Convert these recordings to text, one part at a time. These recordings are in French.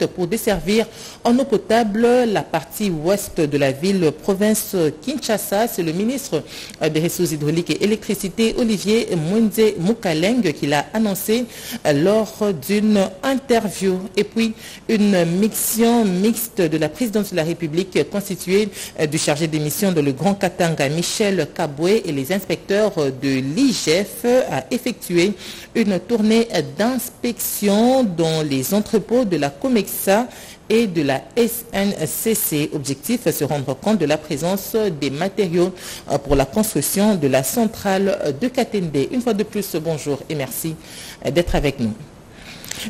projette pour desservir en eau potable la partie ouest de la ville province Kinshasa. C'est le ministre des Ressources hydrauliques et électricité, Olivier Mwende Mukaleng, qui l'a annoncé lors d'une interview. Et puis, une mission mixte de la présidence de la République constituée du chargé des missions de le Grand Katanga, Michel Kaboué, et les inspecteurs de l'IGF a effectué une tournée d'inspection dans les entrepôts de la Comexa et de la SNCC. Objectif, se rendre compte de la présence des matériaux pour la construction de la centrale de Katende. Une fois de plus, bonjour et merci d'être avec nous.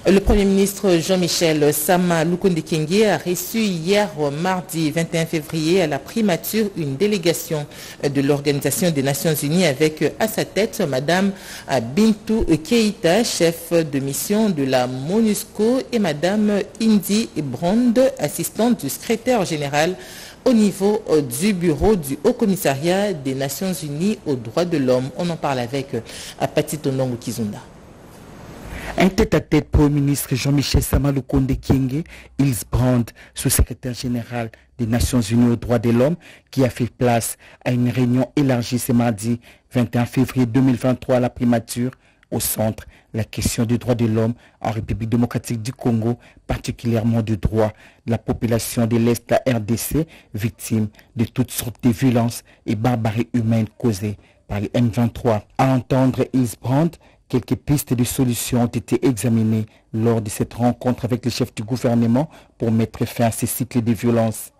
Le Premier ministre Jean-Michel Sama Lukonde Kyenge a reçu hier mardi 21 février à la primature une délégation de l'Organisation des Nations Unies avec à sa tête Madame Bintou Keïta, chef de mission de la MONUSCO, et Madame Indy Brand, assistante du secrétaire général au niveau du bureau du Haut Commissariat des Nations Unies aux droits de l'homme. On en parle avec Pati Tonongo Kizunda. Un tête-à-tête Premier ministre Jean-Michel Sama Lukonde Kyenge, Hilsbrand, sous-secrétaire général des Nations Unies aux droits de l'homme, qui a fait place à une réunion élargie ce mardi 21 février 2023 à la primature. Au centre, la question des droits de l'homme en République démocratique du Congo, particulièrement du droit de la population de l'Est de la RDC, victime de toutes sortes de violences et barbaries humaines causées par les M23. À entendre Hilsbrand, quelques pistes de solutions ont été examinées lors de cette rencontre avec le chef du gouvernement pour mettre fin à ces cycles de violence.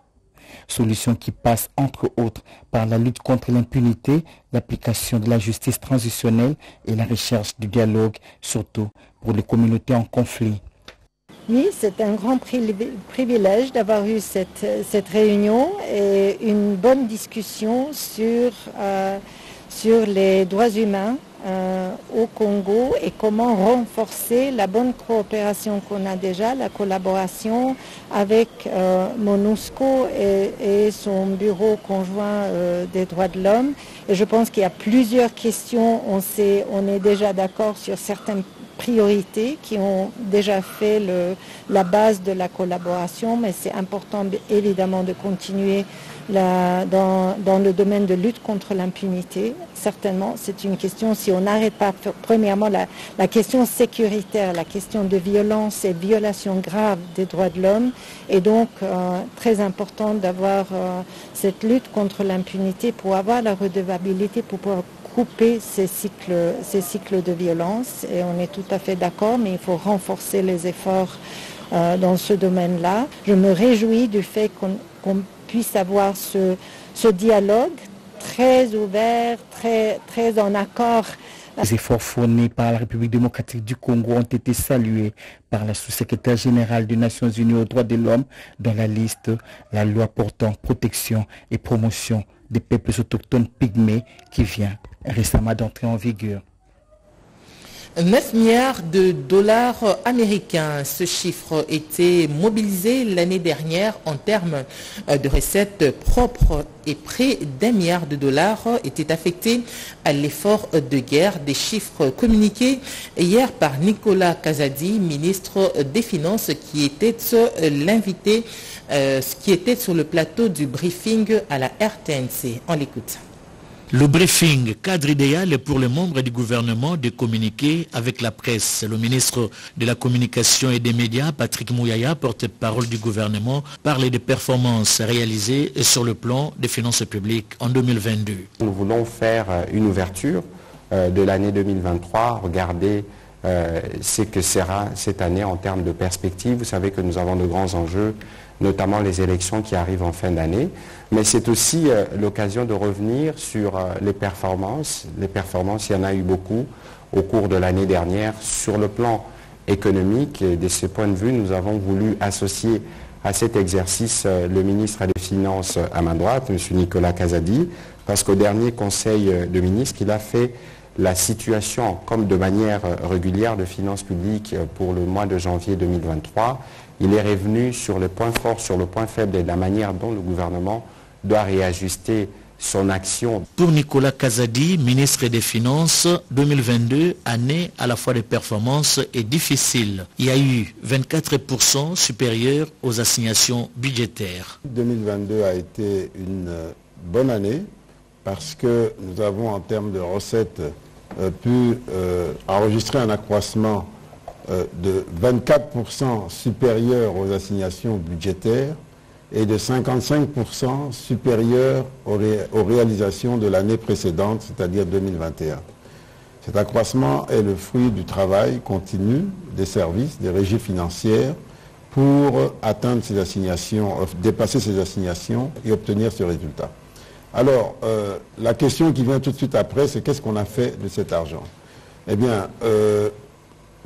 Solutions qui passent entre autres par la lutte contre l'impunité, l'application de la justice transitionnelle et la recherche du dialogue, surtout pour les communautés en conflit. Oui, c'est un grand privilège d'avoir eu cette réunion et une bonne discussion sur les droits humains au Congo et comment renforcer la bonne coopération qu'on a déjà, la collaboration avec MONUSCO et son bureau conjoint des droits de l'homme. Et je pense qu'il y a plusieurs questions, on est déjà d'accord sur certaines priorités qui ont déjà fait la base de la collaboration, mais c'est important évidemment de continuer dans le domaine de lutte contre l'impunité. Certainement, c'est une question, si on n'arrête pas, premièrement, la question sécuritaire, la question de violence et violation grave des droits de l'homme, et donc très important d'avoir cette lutte contre l'impunité pour avoir la redevabilité, pour pouvoir couper ces cycles de violence. Et on est tout à fait d'accord, mais il faut renforcer les efforts dans ce domaine-là. Je me réjouis du fait qu'on puisse avoir ce dialogue très ouvert, très en accord. Les efforts fournis par la République démocratique du Congo ont été salués par la sous-secrétaire générale des Nations Unies aux droits de l'homme, dans la liste la loi portant protection et promotion des peuples autochtones pygmées qui vient récemment d'entrer en vigueur. 9 milliards de dollars américains. Ce chiffre était mobilisé l'année dernière en termes de recettes propres et près d'1 milliard de dollars étaient affectés à l'effort de guerre. Des chiffres communiqués hier par Nicolas Kazadi, ministre des Finances, qui était l'invité, qui était sur le plateau du briefing à la RTNC. On l'écoute. Le briefing, cadre idéal pour les membres du gouvernement de communiquer avec la presse. Le ministre de la Communication et des Médias, Patrick Mouyaya, porte-parole du gouvernement, parle des performances réalisées sur le plan des finances publiques en 2022. Nous voulons faire une ouverture de l'année 2023, regarder ce que sera cette année en termes de perspectives. Vous savez que nous avons de grands enjeux, notamment les élections qui arrivent en fin d'année. Mais c'est aussi l'occasion de revenir sur les performances. Les performances, il y en a eu beaucoup au cours de l'année dernière. Sur le plan économique, et de ce point de vue, nous avons voulu associer à cet exercice le ministre des Finances à ma droite, M. Nicolas Kazadi, parce qu'au dernier Conseil de ministres, il a fait la situation, comme de manière régulière, de finances publiques pour le mois de janvier 2023. Il est revenu sur le point fort, sur le point faible et la manière dont le gouvernement doit réajuster son action. Pour Nicolas Kazadi, ministre des Finances, 2022, année à la fois de performances et difficile. Il y a eu 24% supérieur aux assignations budgétaires. 2022 a été une bonne année parce que nous avons en termes de recettes pu enregistrer un accroissement de 24% supérieur aux assignations budgétaires et de 55% supérieur aux réalisations de l'année précédente, c'est-à-dire 2021. Cet accroissement est le fruit du travail continu des services, des régies financières pour atteindre ces assignations, dépasser ces assignations et obtenir ce résultat. Alors, la question qui vient tout de suite après, c'est qu'est-ce qu'on a fait de cet argent? Eh bien,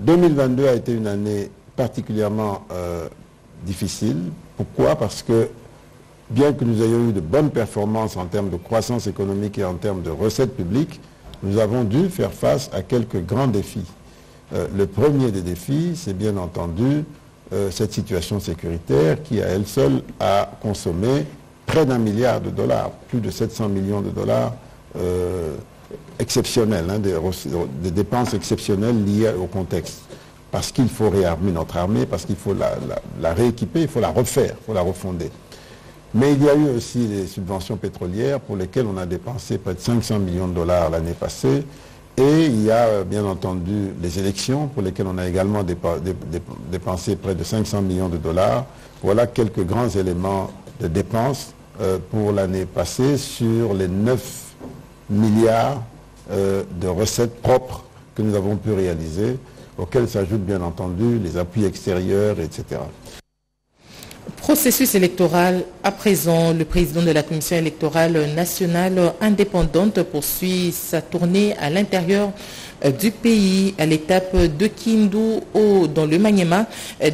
2022 a été une année particulièrement difficile. Pourquoi? Parce que bien que nous ayons eu de bonnes performances en termes de croissance économique et en termes de recettes publiques, nous avons dû faire face à quelques grands défis. Le premier des défis, c'est bien entendu cette situation sécuritaire qui à elle seule a consommé près d'1 milliard de dollars, plus de 700 millions de dollars exceptionnels, hein, des dépenses exceptionnelles liées au contexte. Parce qu'il faut réarmer notre armée, parce qu'il faut la rééquiper, il faut la refaire, il faut la refonder. Mais il y a eu aussi des subventions pétrolières pour lesquelles on a dépensé près de 500 millions de dollars l'année passée. Et il y a bien entendu les élections pour lesquelles on a également dépensé près de 500 millions de dollars. Voilà quelques grands éléments de dépenses pour l'année passée sur les 9 milliards de recettes propres que nous avons pu réaliser, auxquels s'ajoutent bien entendu les appuis extérieurs, etc. Processus électoral à présent, le président de la Commission électorale nationale indépendante poursuit sa tournée à l'intérieur du pays. À l'étape de Kindu, dans le Maniema,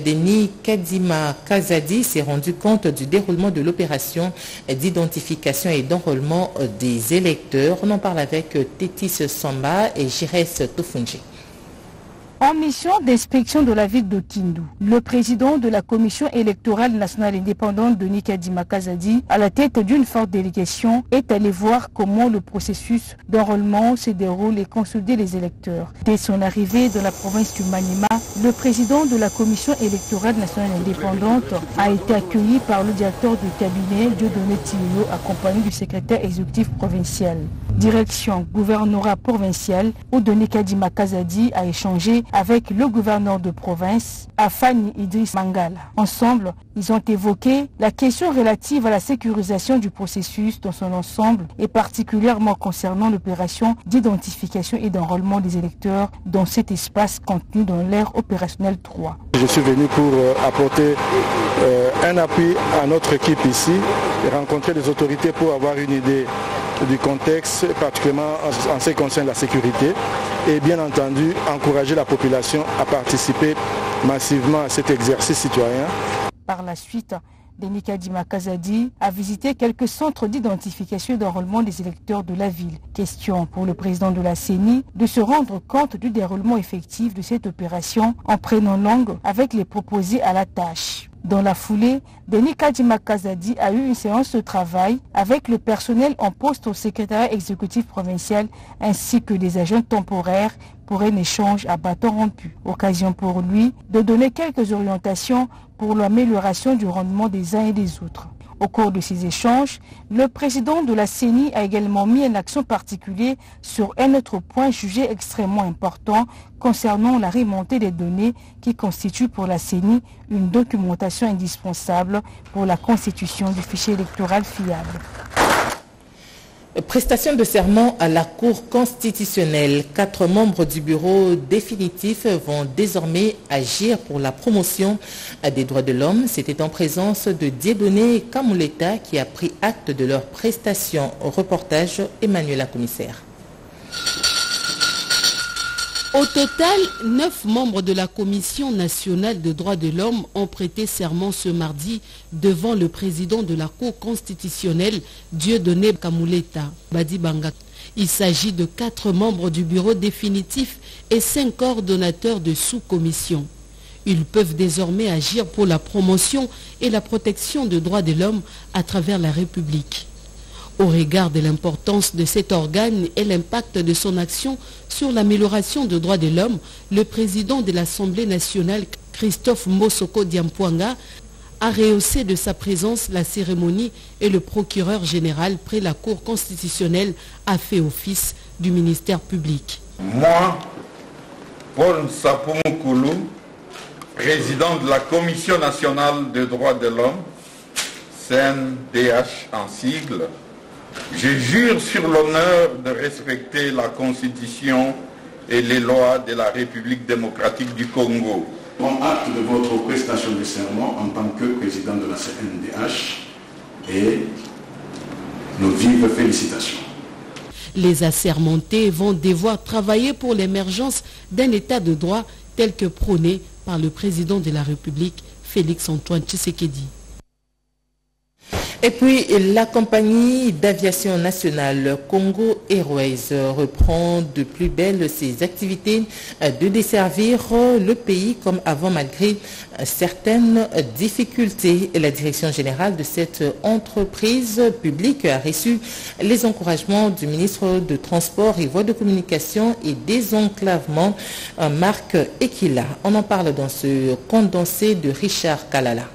Denis Kadima Kazadi s'est rendu compte du déroulement de l'opération d'identification et d'enrôlement des électeurs. On en parle avec Tétis Samba et Jires Tofunji. En mission d'inspection de la ville de Kindu, le président de la Commission électorale nationale indépendante, Denis Kadima Kazadi, à la tête d'une forte délégation, est allé voir comment le processus d'enrôlement se déroule et consulter les électeurs. Dès son arrivée dans la province du Maniema, le président de la Commission électorale nationale indépendante a été accueilli par le directeur du cabinet, Dieudonné Tillio, accompagné du secrétaire exécutif provincial. Direction gouvernorat provincial, où Denis Kadima Kazadi a échangé avec le gouverneur de province, Afani Idriss Mangala. Ensemble, ils ont évoqué la question relative à la sécurisation du processus dans son ensemble et particulièrement concernant l'opération d'identification et d'enrôlement des électeurs dans cet espace contenu dans l'ère opérationnelle 3. Je suis venu pour apporter un appui à notre équipe ici et rencontrer les autorités pour avoir une idée du contexte, particulièrement en ce qui concerne la sécurité, et bien entendu encourager la population à participer massivement à cet exercice citoyen. Par la suite, Denis Kadima Kazadi a visité quelques centres d'identification et d'enrôlement des électeurs de la ville. Question pour le président de la CENI de se rendre compte du déroulement effectif de cette opération en prenant langue avec les proposés à la tâche. Dans la foulée, Denis Kadima Kazadi a eu une séance de travail avec le personnel en poste au secrétariat exécutif provincial ainsi que des agents temporaires pour un échange à bâton rompu. Occasion pour lui de donner quelques orientations pour l'amélioration du rendement des uns et des autres. Au cours de ces échanges, le président de la CENI a également mis un accent particulier sur un autre point jugé extrêmement important concernant la remontée des données qui constitue pour la CENI une documentation indispensable pour la constitution du fichier électoral fiable. Prestation de serment à la Cour constitutionnelle. 4 membres du bureau définitif vont désormais agir pour la promotion des droits de l'homme. C'était en présence de Dieudonné Kamuleta qui a pris acte de leur prestation. Au reportage, Emmanuela Commissaire. Au total, 9 membres de la Commission nationale des droits de l'homme ont prêté serment ce mardi devant le président de la Cour constitutionnelle, Dieudonné Kamuleta Badi Banga. Il s'agit de 4 membres du bureau définitif et 5 coordonnateurs de sous-commission. Ils peuvent désormais agir pour la promotion et la protection des droits de l'homme à travers la République. Au regard de l'importance de cet organe et l'impact de son action sur l'amélioration des droits de l'homme, le président de l'Assemblée nationale, Christophe Mbosoko Diampuanga, a rehaussé de sa présence la cérémonie et le procureur général près la Cour constitutionnelle a fait office du ministère public. Moi, Paul Sapoumokoulou, président de la Commission nationale des droits de l'homme, CNDH en sigle, je jure sur l'honneur de respecter la Constitution et les lois de la République démocratique du Congo. Prends acte de votre prestation de serment en tant que président de la CNDH et nos vives félicitations. Les assermentés vont devoir travailler pour l'émergence d'un état de droit tel que prôné par le président de la République, Félix-Antoine Tshisekedi. Et puis, la compagnie d'aviation nationale Congo Airways reprend de plus belle ses activités de desservir le pays comme avant malgré certaines difficultés. La direction générale de cette entreprise publique a reçu les encouragements du ministre de Transport et Voies de Communication et Désenclavement, Marc Ekila. On en parle dans ce condensé de Richard Kalala.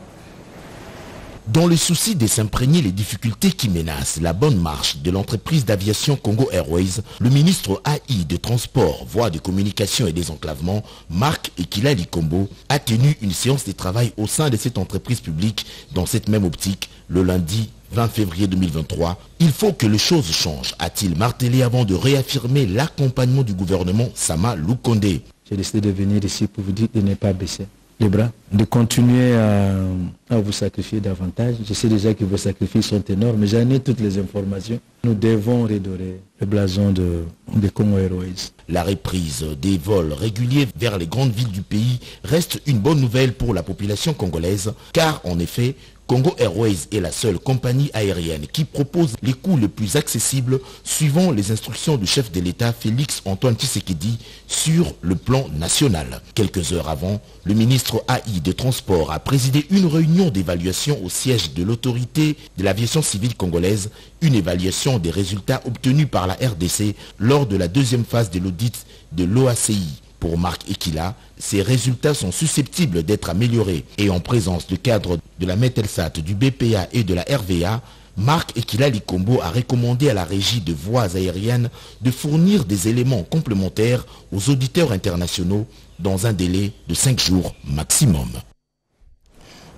Dans le souci de s'imprégner les difficultés qui menacent la bonne marche de l'entreprise d'aviation Congo Airways, le ministre AI de Transport, Voies de Communication et Désenclavement, Marc Ekila Likombo, a tenu une séance de travail au sein de cette entreprise publique dans cette même optique le lundi 20 février 2023. Il faut que les choses changent, a-t-il martelé avant de réaffirmer l'accompagnement du gouvernement Sama Lukonde. J'ai décidé de venir ici pour vous dire de ne pas baisser les bras, de continuer à vous sacrifier davantage. Je sais déjà que vos sacrifices sont énormes, mais j'en ai toutes les informations. Nous devons redorer le blason de Congo Airways. La reprise des vols réguliers vers les grandes villes du pays reste une bonne nouvelle pour la population congolaise, car en effet, Congo Airways est la seule compagnie aérienne qui propose les coûts les plus accessibles suivant les instructions du chef de l'État Félix-Antoine Tshisekedi sur le plan national. Quelques heures avant, le ministre AI de Transport a présidé une réunion d'évaluation au siège de l'autorité de l'aviation civile congolaise, une évaluation des résultats obtenus par la RDC lors de la deuxième phase de l'audit de l'OACI. Pour Marc Ekila, ces résultats sont susceptibles d'être améliorés et en présence de cadres de la Metelsat, du BPA et de la RVA, Marc Ekila Likombo a recommandé à la régie de voies aériennes de fournir des éléments complémentaires aux auditeurs internationaux dans un délai de 5 jours maximum.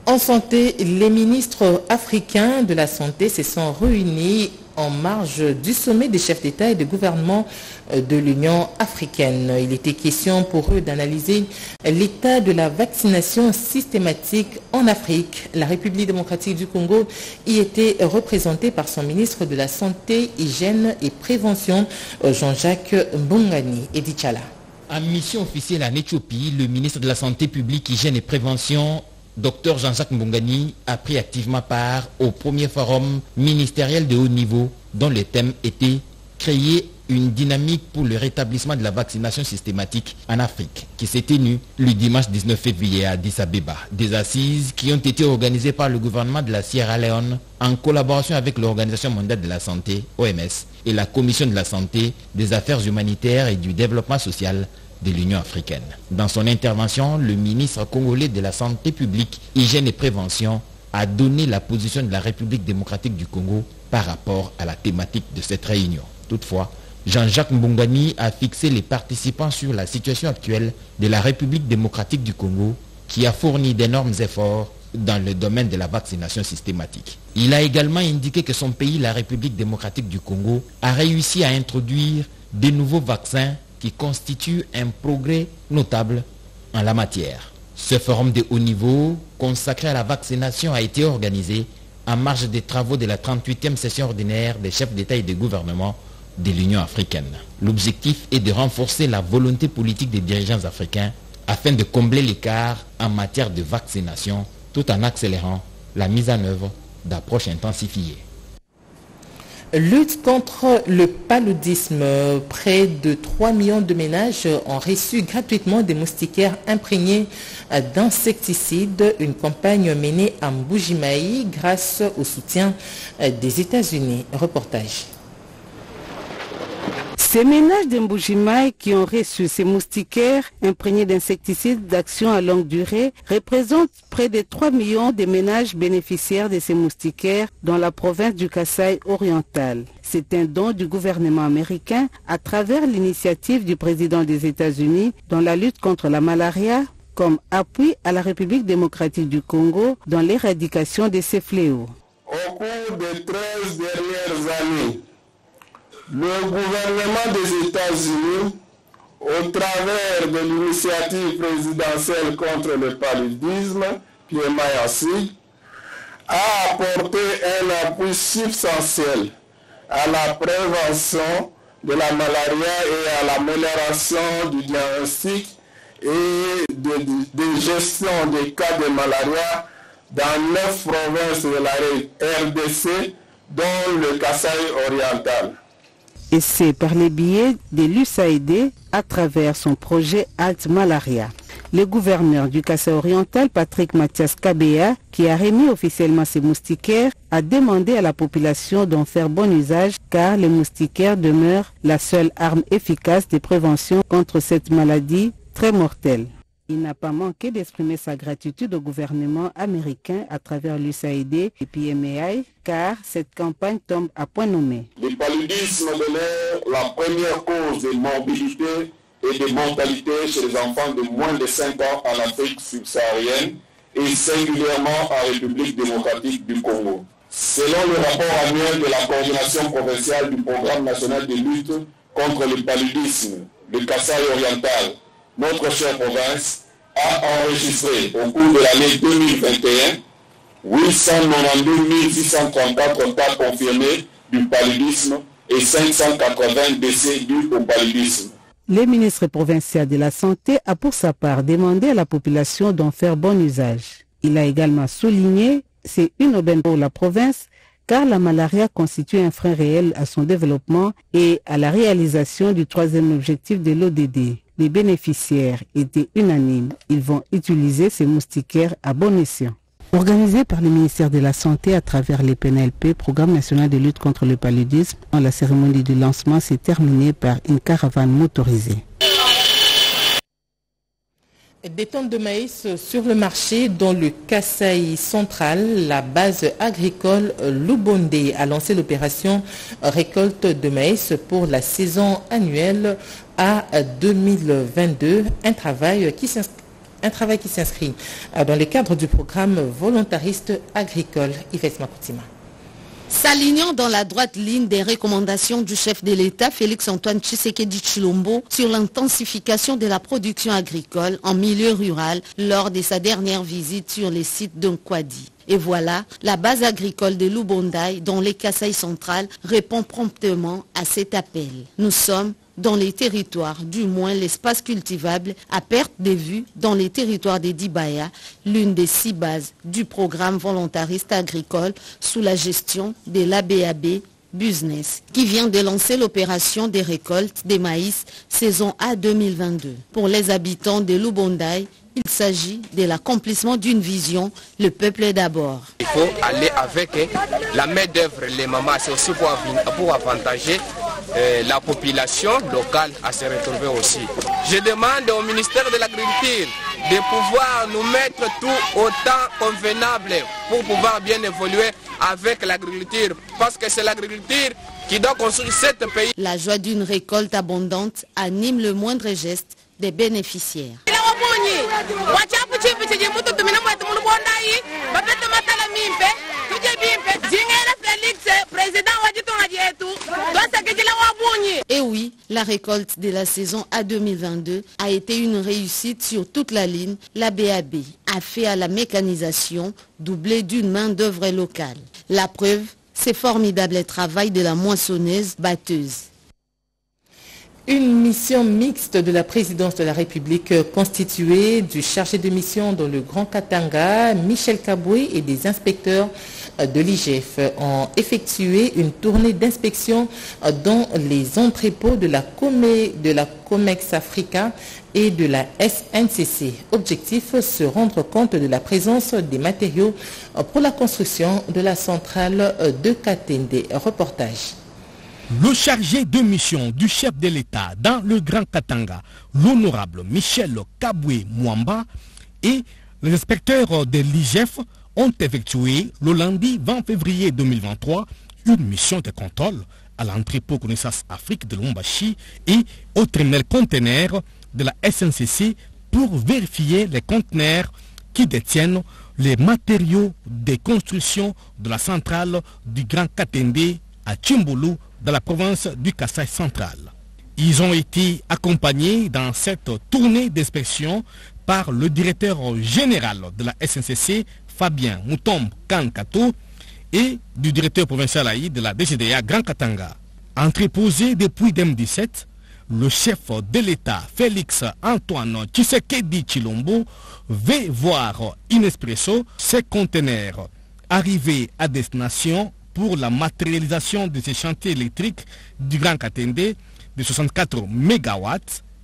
En santé, les ministres africains de la santé se sont réunis en marge du sommet des chefs d'État et de gouvernement de l'Union africaine. Il était question pour eux d'analyser l'état de la vaccination systématique en Afrique. La République démocratique du Congo y était représentée par son ministre de la Santé, Hygiène et Prévention, Jean-Jacques Mbongani. Edi Tchala. En mission officielle en Éthiopie, le ministre de la Santé publique, Hygiène et Prévention, Dr Jean-Jacques Mbongani, a pris activement part au premier forum ministériel de haut niveau dont le thème était « Créer une dynamique pour le rétablissement de la vaccination systématique en Afrique » qui s'est tenu le dimanche 19 février à Addis Abeba. Des assises qui ont été organisées par le gouvernement de la Sierra Leone en collaboration avec l'Organisation mondiale de la santé, OMS, et la Commission de la santé, des affaires humanitaires et du développement social de l'Union africaine. Dans son intervention, le ministre congolais de la Santé publique, Hygiène et Prévention a donné la position de la République démocratique du Congo par rapport à la thématique de cette réunion. Toutefois, Jean-Jacques Mbongani a fixé les participants sur la situation actuelle de la République démocratique du Congo qui a fourni d'énormes efforts dans le domaine de la vaccination systématique. Il a également indiqué que son pays, la République démocratique du Congo, a réussi à introduire de nouveaux vaccins qui constitue un progrès notable en la matière. Ce forum de haut niveau consacré à la vaccination a été organisé en marge des travaux de la 38e session ordinaire des chefs d'État et de gouvernement de l'Union africaine. L'objectif est de renforcer la volonté politique des dirigeants africains afin de combler l'écart en matière de vaccination tout en accélérant la mise en œuvre d'approches intensifiées. Lutte contre le paludisme. Près de 3 millions de ménages ont reçu gratuitement des moustiquaires imprégnés d'insecticides. Une campagne menée à Mbujimayi grâce au soutien des États-Unis. Reportage. Ces ménages de Mbujimayi qui ont reçu ces moustiquaires imprégnés d'insecticides d'action à longue durée représentent près de 3 millions de ménages bénéficiaires de ces moustiquaires dans la province du Kasaï oriental. C'est un don du gouvernement américain à travers l'initiative du président des États-Unis dans la lutte contre la malaria comme appui à la République démocratique du Congo dans l'éradication de ces fléaux. Au cours des 13 dernières années, le gouvernement des États-Unis, au travers de l'initiative présidentielle contre le paludisme, PMIAC, a apporté un appui substantiel à la prévention de la malaria et à l'amélioration du diagnostic et de gestion des cas de malaria dans 9 provinces de la RDC, dont le Kasaï oriental. Et c'est par les biais de l'USAID à travers son projet Alt Malaria. Le gouverneur du Kasaï oriental, Patrick Mathias Kabea, qui a remis officiellement ces moustiquaires, a demandé à la population d'en faire bon usage car les moustiquaires demeurent la seule arme efficace de prévention contre cette maladie très mortelle. Il n'a pas manqué d'exprimer sa gratitude au gouvernement américain à travers l'USAID et PMI, car cette campagne tombe à point nommé. Le paludisme demeure la première cause de morbidité et de mortalité chez les enfants de moins de 5 ans en Afrique subsaharienne et singulièrement en République démocratique du Congo. Selon le rapport annuel de la coordination provinciale du programme national de lutte contre le paludisme, le Kasaï oriental, notre chère province a enregistré au cours de l'année 2021 892 634 cas confirmés du paludisme et 580 décès dus au paludisme. Le ministre provincial de la Santé a pour sa part demandé à la population d'en faire bon usage. Il a également souligné que c'est une aubaine pour la province car la malaria constitue un frein réel à son développement et à la réalisation du 3e objectif de l'ODD. Les bénéficiaires étaient unanimes. Ils vont utiliser ces moustiquaires à bon escient. Organisé par le ministère de la Santé à travers les PNLP, Programme national de lutte contre le paludisme, la cérémonie du lancement s'est terminée par une caravane motorisée. Des tonnes de maïs sur le marché dans le Kasaï central. La base agricole Lubonde a lancé l'opération récolte de maïs pour la saison annuelle à 2022. Un travail qui s'inscrit dans le cadre du programme volontariste agricole. Yves Makoutima. S'alignant dans la droite ligne des recommandations du chef de l'État, Félix-Antoine Tshisekedi Tshilombo, sur l'intensification de la production agricole en milieu rural lors de sa dernière visite sur les sites d'Nkwadi. Et voilà, la base agricole de Lubondaï, dans les Kasaï central, répond promptement à cet appel. Nous sommes dans les territoires, du moins l'espace cultivable, à perte de vue dans les territoires des Dibaya, l'une des 6 bases du programme volontariste agricole sous la gestion de l'ABAB Business, qui vient de lancer l'opération des récoltes des maïs saison A 2022. Pour les habitants de Lubondaï, il s'agit de l'accomplissement d'une vision, le peuple d'abord. Il faut aller avec la main-d'œuvre, les mamans, c'est aussi pour avantager la population locale à se retrouver aussi. Je demande au ministère de l'Agriculture de pouvoir nous mettre tout au temps convenable pour pouvoir bien évoluer avec l'agriculture, parce que c'est l'agriculture qui doit construire ce pays. La joie d'une récolte abondante anime le moindre geste des bénéficiaires. Et oui, la récolte de la saison A 2022 a été une réussite sur toute la ligne. La BAB a fait à la mécanisation doublée d'une main d'œuvre locale. La preuve, c'est formidable travail de la moissonneuse batteuse. Une mission mixte de la présidence de la République constituée du chargé de mission dans le Grand Katanga, Michel Kaboué, et des inspecteurs de l'IGF ont effectué une tournée d'inspection dans les entrepôts de la Comex Africa et de la SNCC. Objectif, se rendre compte de la présence des matériaux pour la construction de la centrale de Katende. Reportage. Le chargé de mission du chef de l'État dans le Grand Katanga, l'honorable Michel Kaboué Mwamba, et les inspecteurs de l'IGF ont effectué le lundi 20 février 2023 une mission de contrôle à l'entrepôt Connaissance Afrique de Lombashi et au terminal conteneur de la SNCC pour vérifier les conteneurs qui détiennent les matériaux de construction de la centrale du Grand Katende à Tchimbulu, dans la province du Kasaï central. Ils ont été accompagnés dans cette tournée d'inspection par le directeur général de la SNCC, Fabien Moutombe Kankato, et du directeur provincial de la DGDA Grand Katanga. Entreposé depuis 2017, le chef de l'État, Félix Antoine Tshisekedi Tshilombo, veut voir in expresso ces conteneurs arriver à destination pour la matérialisation de ces chantiers électriques du Grand Katende de 64 MW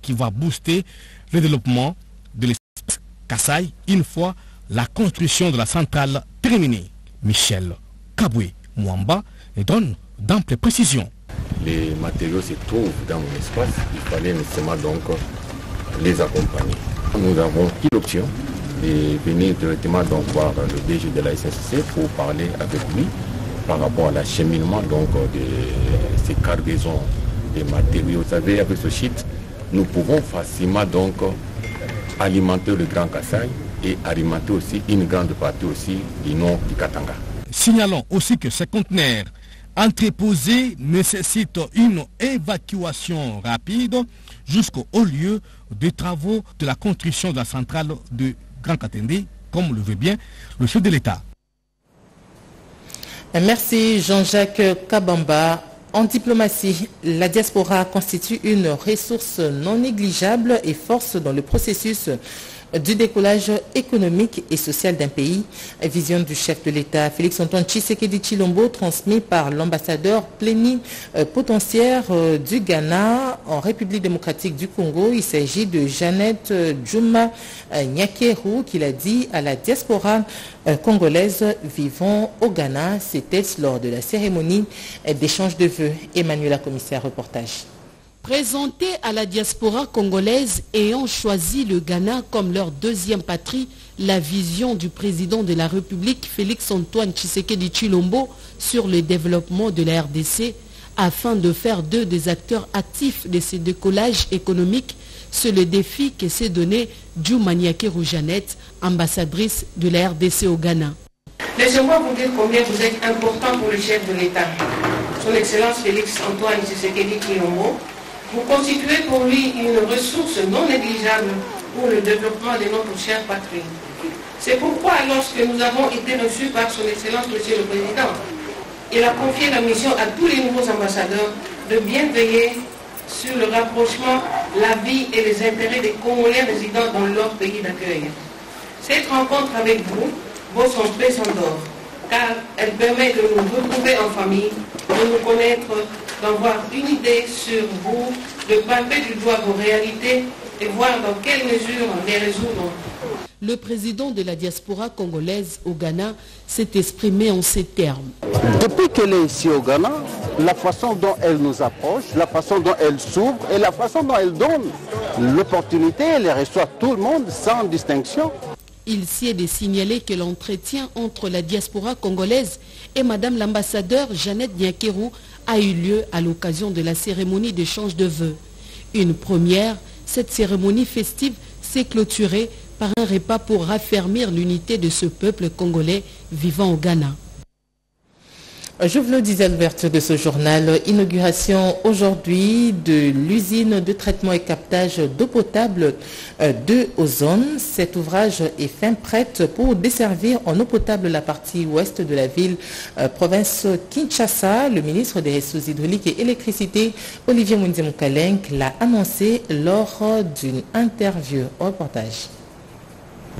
qui va booster le développement de l'espace Kasaï une fois la construction de la centrale terminée. Michel Kaboué Mwamba donne d'amples précisions. Les matériaux se trouvent dans mon espace, il fallait nécessairement donc les accompagner. Nous avons pris l'option de venir directement donc voir le DG de la SNCC pour parler avec lui par rapport à l'acheminement donc de ces cargaisons de matériaux. Vous savez, avec ce site, nous pouvons facilement donc alimenter le Grand Kasaï et alimenter aussi une grande partie aussi du nord du Katanga. Signalons aussi que ces conteneurs entreposés nécessitent une évacuation rapide jusqu'au lieu de travaux de la construction de la centrale de Grand Katende, comme le veut bien le chef de l'État. Merci Jean-Jacques Kabamba. En diplomatie, la diaspora constitue une ressource non négligeable et force dans le processus du décollage économique et social d'un pays. Vision du chef de l'État, Félix Antoine Tshisekedi Tshilombo, transmis par l'ambassadeur plénipotentiaire du Ghana en République démocratique du Congo. Il s'agit de Jeannette Djouma Nyakeru, qui l'a dit à la diaspora congolaise vivant au Ghana. C'était lors de la cérémonie d'échange de vœux. Emmanuela Commissaire, reportage. Présentés à la diaspora congolaise ayant choisi le Ghana comme leur deuxième patrie, la vision du président de la République, Félix Antoine Tshisekedi Tshilombo, sur le développement de la RDC, afin de faire d'eux des acteurs actifs de ce décollage économique, c'est le défi que s'est donné Djouma Nyakeru Jeannette, ambassadrice de la RDC au Ghana. Laissez-moi vous dire combien vous êtes important pour le chef de l'État. Son Excellence Félix Antoine Tshisekedi Tshilombo, vous constituez pour lui une ressource non négligeable pour le développement de notre chère patrie. C'est pourquoi, lorsque nous avons été reçus par son Excellence Monsieur le Président, il a confié la mission à tous les nouveaux ambassadeurs de bien veiller sur le rapprochement, la vie et les intérêts des Congolais résidant dans leur pays d'accueil. Cette rencontre avec vous vaut son pesant d'or, car elle permet de nous retrouver en famille, de nous connaître, d'avoir une idée sur vous, de palper du doigt vos réalités et voir dans quelle mesure les résoudre. Le président de la diaspora congolaise au Ghana s'est exprimé en ces termes. Depuis qu'elle est ici au Ghana, la façon dont elle nous approche, la façon dont elle s'ouvre et la façon dont elle donne l'opportunité, elle reçoit tout le monde sans distinction. Il s'y est de signaler que l'entretien entre la diaspora congolaise et Madame l'ambassadeur Jeannette Nyakeru a eu lieu à l'occasion de la cérémonie d'échange de vœux. Une première, cette cérémonie festive s'est clôturée par un repas pour raffermir l'unité de ce peuple congolais vivant au Ghana. Je vous le disais à l'ouverture de ce journal, inauguration aujourd'hui de l'usine de traitement et captage d'eau potable de Ozone. Cet ouvrage est fin prête pour desservir en eau potable la partie ouest de la ville, province Kinshasa. Le ministre des Ressources hydrauliques et électricité, Olivier Mounze Moukaleng, l'a annoncé lors d'une interview. Reportage.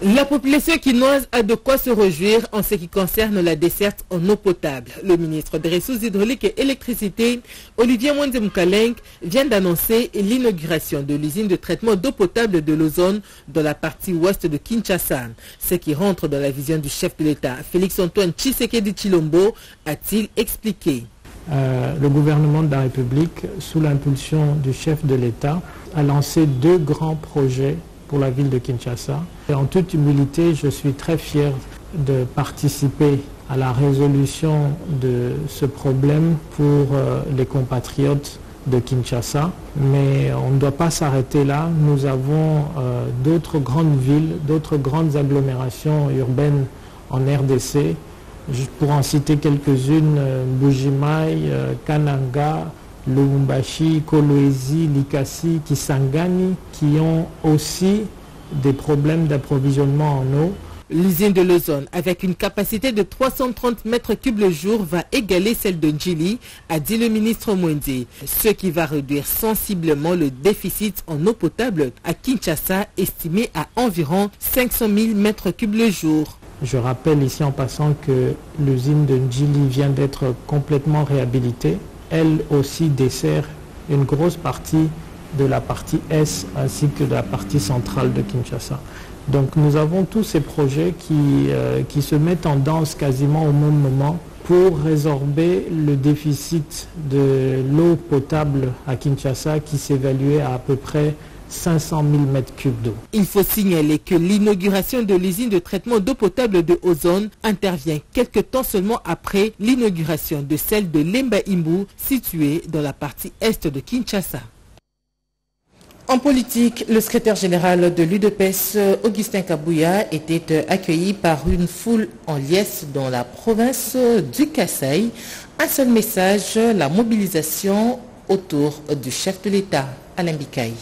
La population quinoise a de quoi se réjouir en ce qui concerne la desserte en eau potable. Le ministre des Ressources hydrauliques et électricité, Olivier Mounze Moukaleng, vient d'annoncer l'inauguration de l'usine de traitement d'eau potable de l'Ozone dans la partie ouest de Kinshasa. Ce qui rentre dans la vision du chef de l'État, Félix-Antoine Tshisekedi Tshilombo, a-t-il expliqué. Le gouvernement de la République, sous l'impulsion du chef de l'État, a lancé 2 grands projets pour la ville de Kinshasa. Et en toute humilité, je suis très fier de participer à la résolution de ce problème pour les compatriotes de Kinshasa. Mais on ne doit pas s'arrêter là. Nous avons d'autres grandes villes, d'autres grandes agglomérations urbaines en RDC. Je pourrais en citer quelques-unes, Mbuji-Mayi, Kananga, Lubumbashi, Kolwezi, Likasi, Kisangani, qui ont aussi des problèmes d'approvisionnement en eau. L'usine de l'Ozone, avec une capacité de 330 mètres cubes le jour, va égaler celle de Ndjili, a dit le ministre Mounze, ce qui va réduire sensiblement le déficit en eau potable à Kinshasa, estimé à environ 500 000 mètres cubes le jour. Je rappelle ici en passant que l'usine de Ndjili vient d'être complètement réhabilitée. Elle aussi dessert une grosse partie de la partie Est ainsi que de la partie centrale de Kinshasa. Donc nous avons tous ces projets qui se mettent en danse quasiment au même moment pour résorber le déficit de l'eau potable à Kinshasa qui s'évaluait à peu près 500 000 mètres cubes d'eau. Il faut signaler que l'inauguration de l'usine de traitement d'eau potable de Ozone intervient quelques temps seulement après l'inauguration de celle de Lemba Imbu, située dans la partie est de Kinshasa. En politique, le secrétaire général de l'UDPS, Augustin Kabouya, était accueilli par une foule en liesse dans la province du Kasaï. Un seul message, la mobilisation autour du chef de l'État, Alain Bikaï.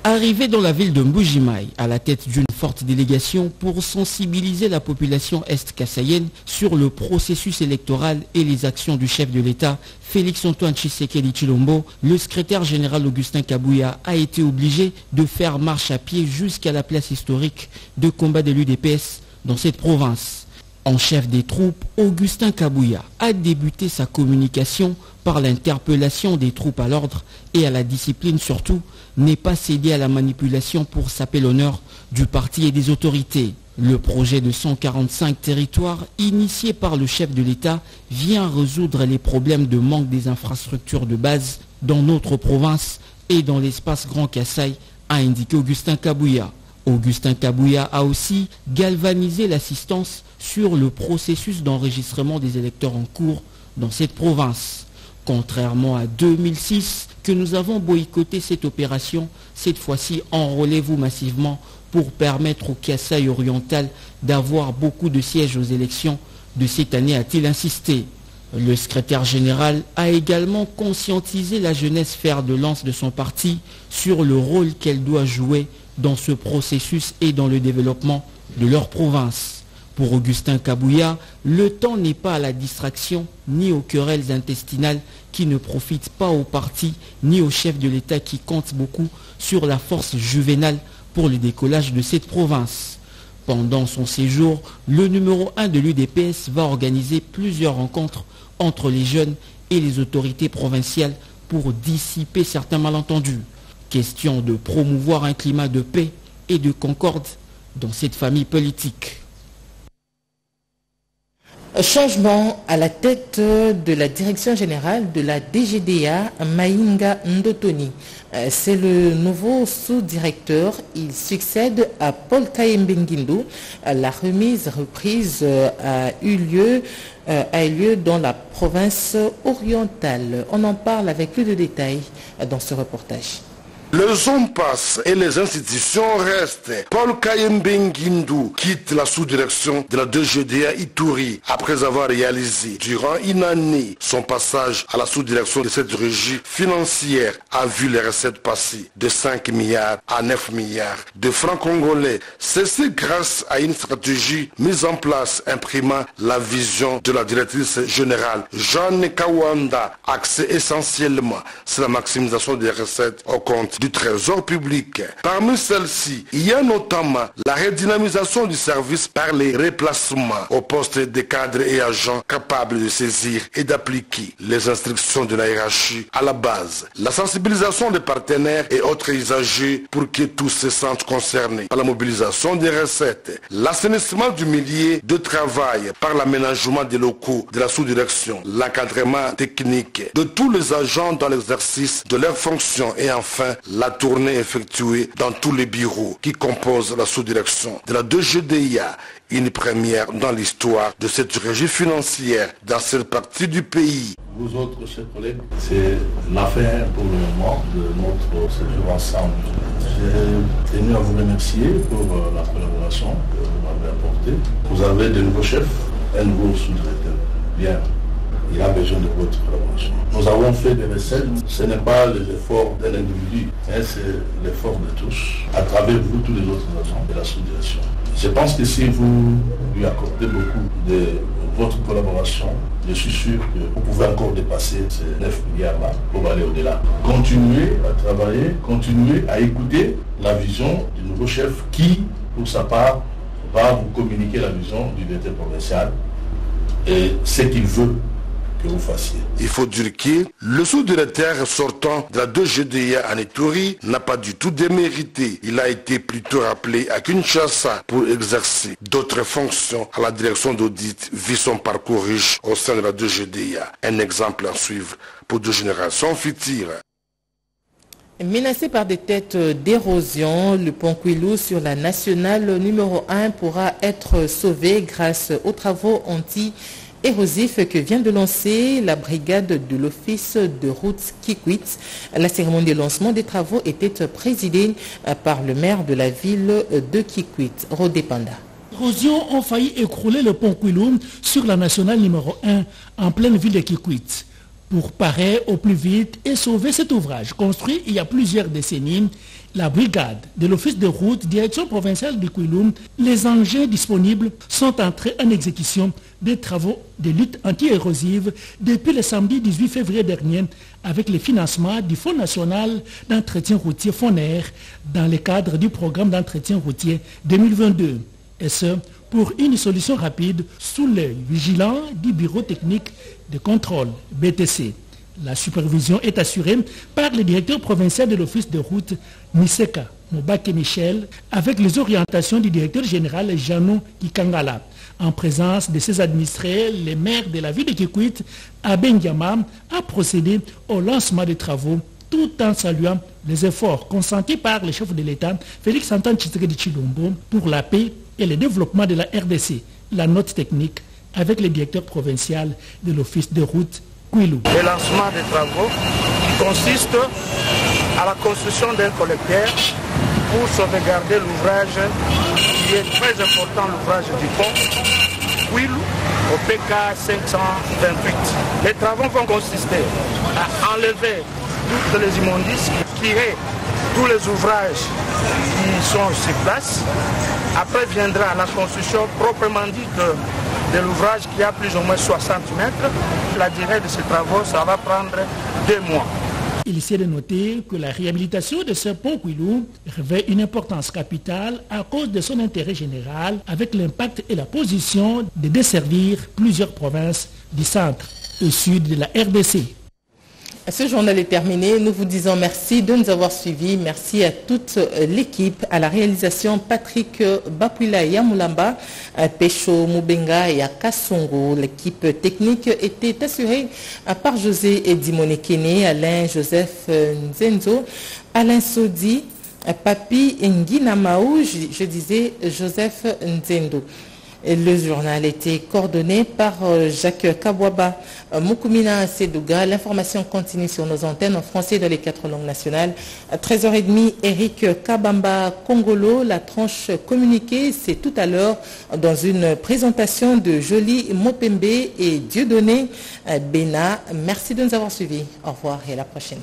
Arrivé dans la ville de Mbuji-Mayi à la tête d'une forte délégation pour sensibiliser la population est-kassaïenne sur le processus électoral et les actions du chef de l'État, Félix-Antoine Tshisekedi Tshilombo, le secrétaire général Augustin Kabouya a été obligé de faire marche à pied jusqu'à la place historique de combat de l'UDPS dans cette province. En chef des troupes, Augustin Kabouya a débuté sa communication par l'interpellation des troupes à l'ordre et à la discipline surtout, n'est pas cédé à la manipulation pour saper l'honneur du parti et des autorités. Le projet de 145 territoires initié par le chef de l'État vient résoudre les problèmes de manque des infrastructures de base dans notre province et dans l'espace Grand Kasaï, a indiqué Augustin Kabouya. Augustin Kabouya a aussi galvanisé l'assistance sur le processus d'enregistrement des électeurs en cours dans cette province. Contrairement à 2006, que nous avons boycotté cette opération, cette fois-ci enrôlez-vous massivement pour permettre au Kasaï oriental d'avoir beaucoup de sièges aux élections de cette année, a-t-il insisté. Le secrétaire général a également conscientisé la jeunesse fer de lance de son parti sur le rôle qu'elle doit jouer dans ce processus et dans le développement de leur province. Pour Augustin Kabouya, le temps n'est pas à la distraction ni aux querelles intestinales qui ne profitent pas au parti ni au chef de l'État qui compte beaucoup sur la force juvénale pour le décollage de cette province. Pendant son séjour, le numéro 1 de l'UDPS va organiser plusieurs rencontres entre les jeunes et les autorités provinciales pour dissiper certains malentendus. Question de promouvoir un climat de paix et de concorde dans cette famille politique. Changement à la tête de la direction générale de la DGDA, Maïnga Ndotoni. C'est le nouveau sous-directeur. Il succède à Paul Kayembenguindou. La reprise a eu lieu dans la province orientale. On en parle avec plus de détails dans ce reportage. Les hommes passent et les institutions restent. Paul Kayembenguindou quitte la sous-direction de la DGDA Ituri après avoir réalisé durant une année son passage à la sous-direction de cette régie financière a vu les recettes passer de 5 milliards à 9 milliards de francs congolais. Ceci grâce à une stratégie mise en place imprimant la vision de la directrice générale Jeanne Kawanda, axée essentiellement sur la maximisation des recettes au compte du trésor public. Parmi celles-ci, il y a notamment la redynamisation du service par les replacements au poste des cadres et agents capables de saisir et d'appliquer les instructions de la hiérarchie à la base, la sensibilisation des partenaires et autres usagers pour que tous se sentent concernés par la mobilisation des recettes, l'assainissement du milieu de travail par l'aménagement des locaux de la sous-direction, l'encadrement technique de tous les agents dans l'exercice de leurs fonctions et enfin la tournée effectuée dans tous les bureaux qui composent la sous-direction de la DGDIA, une première dans l'histoire de cette régie financière dans cette partie du pays. Vous autres, chers collègues, c'est l'affaire pour le moment de notre séjour ensemble. J'ai tenu à vous remercier pour la collaboration que vous m'avez apportée. Vous avez de nouveaux chefs, un nouveau sous-directeur. Bien. Il a besoin de votre collaboration. Nous avons fait des recettes. Ce n'est pas les efforts d'un individu, mais c'est l'effort de tous, à travers vous, tous les autres agents de la sous-direction. Je pense que si vous lui accordez beaucoup de votre collaboration, je suis sûr que vous pouvez encore dépasser ces 9 milliards-là pour aller au-delà. Continuez à travailler, continuez à écouter la vision du nouveau chef qui, pour sa part, va vous communiquer la vision du directeur provincial et ce qu'il veut que vous fassiez. Il faut dire que le sous-directeur sortant de la DGDIA en Ituri n'a pas du tout démérité. Il a été plutôt rappelé à Kinshasa pour exercer d'autres fonctions à la direction d'audit vu son parcours riche au sein de la DGDIA. Un exemple à suivre pour 2 générations futures. Menacé par des têtes d'érosion, le pont Kwilu sur la nationale numéro 1 pourra être sauvé grâce aux travaux anti-érosifs que vient de lancer la brigade de l'office de route Kikwit. La cérémonie de lancement des travaux était présidée par le maire de la ville de Kikwit, Rodé Panda. L'érosion ont failli écrouler le pont Kwilu sur la nationale numéro 1 en pleine ville de Kikwit. Pour parer au plus vite et sauver cet ouvrage construit il y a plusieurs décennies, la brigade de l'office de route, direction provinciale du Kwilu, les engins disponibles sont entrés en exécution des travaux de lutte anti-érosive depuis le samedi 18 février dernier avec le financement du Fonds national d'entretien routier FONER dans le cadre du programme d'entretien routier 2022. Et ce, pour une solution rapide sous l'œil vigilant du bureau technique de contrôle BTC. La supervision est assurée par le directeur provincial de l'office de route Miseka Mobake Michel avec les orientations du directeur général Janou Kikangala. En présence de ses administrés, le maire de la ville de Kikwit, Abengiama, a procédé au lancement des travaux tout en saluant les efforts consentis par le chef de l'État, Félix Antoine Tshisekedi Tshilombo, pour la paix et le développement de la RDC. La note technique avec le directeur provincial de l'office de route Kwilu. Le lancement des travaux consiste à la construction d'un collecteur pour sauvegarder l'ouvrage qui est très important, l'ouvrage du pont Kwilu au PK 528. Les travaux vont consister à enlever toutes les immondices, tirer tous les ouvrages qui sont sur place. Après viendra la construction proprement dite de l'ouvrage qui a plus ou moins 60 mètres. La durée de ces travaux, ça va prendre 2 mois. Il est de noter que la réhabilitation de ce pont Kwilu revêt une importance capitale à cause de son intérêt général avec l'impact et la position de desservir plusieurs provinces du centre et sud de la RDC. Ce journal est terminé. Nous vous disons merci de nous avoir suivis. Merci à toute l'équipe, à la réalisation Patrick Bapuila Yamoulamba, Pecho Moubenga et à Kassongo. L'équipe technique était assurée par José Edimonekene, Alain Joseph Nzenzo, Alain Sodi, Papi Nguinamaou, je disais Joseph Nzendo. Et le journal était coordonné par Jacques Kabwaba. Moukoumina Sedouga, l'information continue sur nos antennes en français dans les 4 langues nationales. À 13h30, Eric Kabamba Kongolo, la tranche communiquée, c'est tout à l'heure dans une présentation de Jolie Mopembe et Dieudonné Bena. Merci de nous avoir suivis. Au revoir et à la prochaine.